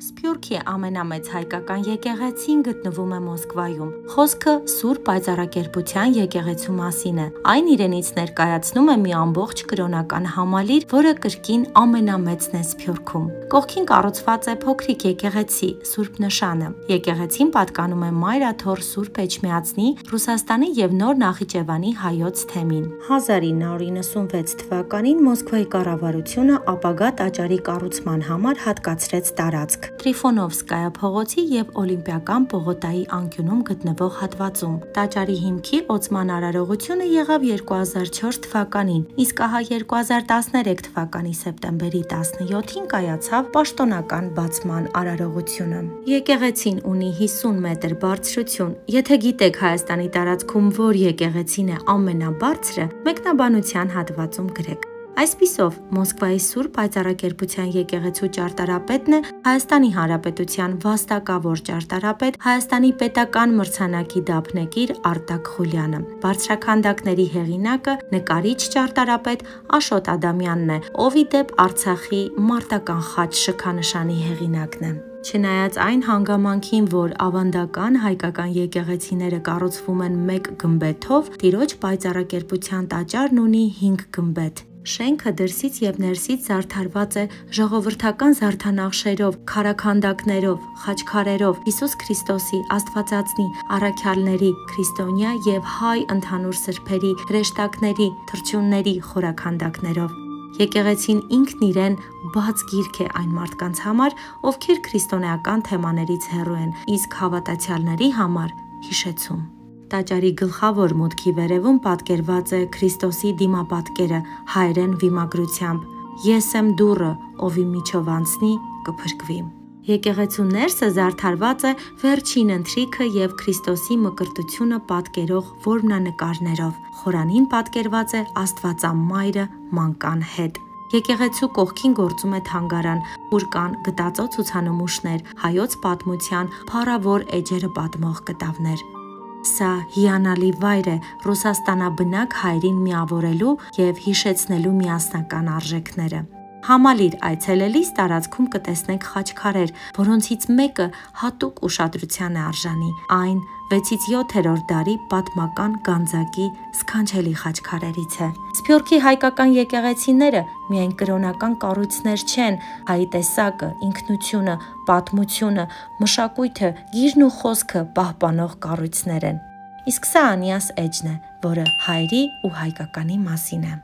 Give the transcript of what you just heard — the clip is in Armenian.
Սփյուռքի ամենամեծ հայկական եկեղեցին գտնվում է Մոսկվայում։ Խոսքը Սուրբ Պայծառակերպության եկեղեցու մասին է։ Այն իրենից ներկայացնում է մի ամբողջ կրոնական համալիր, որը կրկին ամենամեծն է Սփյուռքում։ Կողքին կառուցված է փոքրիկ եկեղեցի Սուրբ Նշանը։ Եկեղեցին պատկանում է Մայրաթոռ Սուրբ Էջմիածնի, Ռուսաստանի եւ Նոր Նախիջևանի հայոց թեմին։ 1996 թվականին Մոսկվայի կառավարությունը ապագա տաճարի կառուցման համար հատկացրեց տարածք Տրիֆոնովսկայա փողոցի եւ Օլիմպիական պողոտայի անկյունում գտնվող հատվածում։ Տաճարի հիմքի ոցման արարողությունը եղավ 2004 թվականին, իսկ ահա 2013 թվականի սեպտեմբերի 17-ին կայացավ պաշտոնական բացման արարողությունը։ Եկեղեցին ունի 50 մետր բարձրություն։ Եթե գիտեք Հայաստանի տարածքում որ եկեղեցին է ամենաբարձրը, մեկնաբանության հատվածում գրեք։ Այսպիսով, Մոսկվայի Սուրբ Պայծառակերպության եկեղեցու ճարտարապետն է Հայաստանի Հանրապետության վաստակավոր ճարտարապետ, Հայաստանի պետական մրցանակի դափնեկիր Արտակ Խուլյանը։ Բարձրաքանդակների հեղինակը նկարիչ ճարտարապետ Աշոտ Ադամյանն է, ով ի դեպ Արցախի մարտական խաչ շքանշանի հեղինակն է։ Չնայած այն հանգամանքին, որ ավանդական հայկական եկեղեցիները կառուցվում են մեկ գմբեթով, Տիրոջ Պայծառակերպության տաճարն ունի 5 գմբեթ։ Շենքը դրսից եւ ներսից զարդարված է ժողովրդական զարդանախշերով, քարաքանդակներով, խաչքարերով, Հիսուս Քրիստոսի, Աստվածածնի, առաքյալների, քրիստոնյա եւ հայ ընդհանուր սրբերի, հրեշտակների, թռչունների խորաքանդակներով։ Եկեղեցին ինքն իրեն բաց գիրք է այն մարդկանց համար, ովքեր քրիստոնեական թեմաներից հեռու են, իսկ հավատացյալների համար հիշեցում։ Տաճարի գլխավոր մուտքի վերևում պատկերված է Քրիստոսի դիմապատկերը հայերեն վիմագրությամբ. «Ես եմ դուռը, ովի միջով անցնի, կփրկվի»։ Եկեղեցու ներսը զարդարված է Վերջին ընթրիքը եւ Քրիստոսի մկրտությունը պատկերող որմնանկարներով։ Խորանին պատկերված է Աստվածամայրը մանկան հետ։ Եկեղեցու կողքին գործում է թանգարան, ուր կան գտածո ցուցանմուշներ, հայոց պատմության փառավոր էջերը պատմող կտավներ։ Սա հիանալի վայր է ռուսաստանաբնակ հայրին միավորելու եւ հիշեցնելու միասնական արժեքները։ Համալիր այցելելիս տարածքում կտեսնեք խաչքարեր, որոնցից մեկը հատուկ ուշադրության է արժանի։ Այն 6-7-րդ դարի պատմական գանձակի սքանչելի խաչքարերից է։ Սփյուռքի հայկական եկեղեցիները միայն կրոնական կառույցներ չեն, հայ տեսակը, ինքնությունը, պատմությունը, մշակույթը, գիրն ու խոսքը պահպանող կառույցներ են։ Իսկ սա Անիաս էջն է, որը հայրի ու հայկականի մասին է։